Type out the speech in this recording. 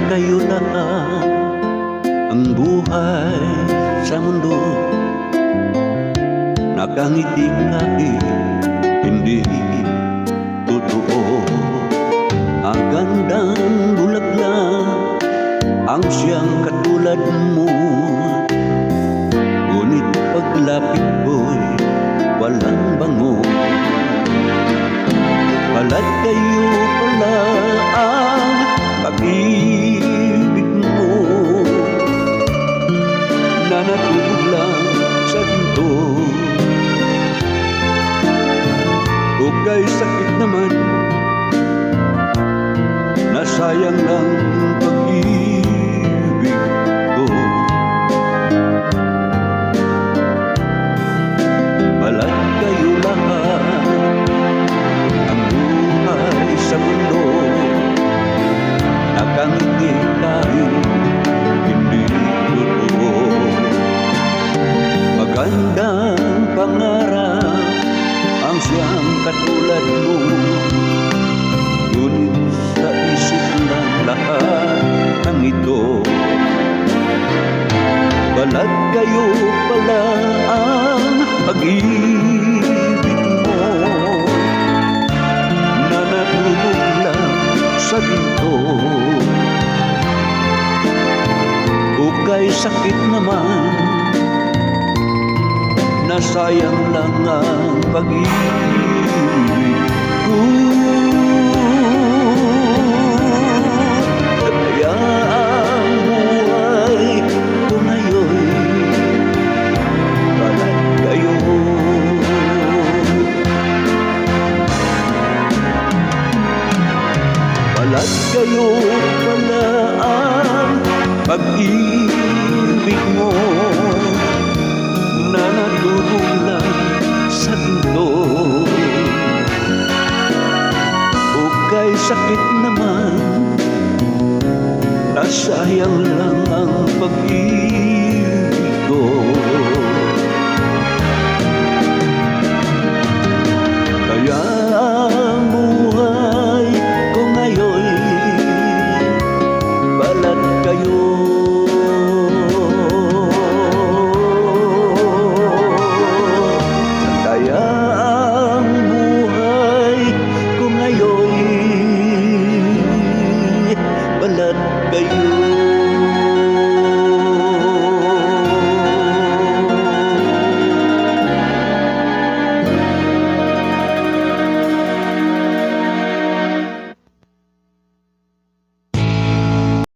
kayo lahat. Ang buhay sa mundo nakangiti kahit hindi totoo. Ang gandang bulaklak ang siyang katulad mo, ngunit paglapit ko'y walang bango. Balat kayo pala ang pag-ibig mo na natulog lang sa ginto. O kay sakit naman, nasayang lang pag-ibig ko. Balat kayo lahat, ang buhay sa mundo nakangiti kahit hindi totoo. Magandang pangarap ang siyang katulad mo, ngunit sa isip lang lahat ng ito. Balat kayo pala ang pag-ibig mo na natulog lang sa ginto. O kay sakit naman, nasayang lang ang pag-ibig ko. Kaya ang buhay ko ngayon, balat kayo. Balat kayo pala ang pag-ibig mo na natulog lang sa ginto. O kay sakit naman, nasayang lang ang pag-ibig ko. Kaya ang buhay ko ngayon, balat kayo. Kaya ang buhay ko ngayon, balat kayo.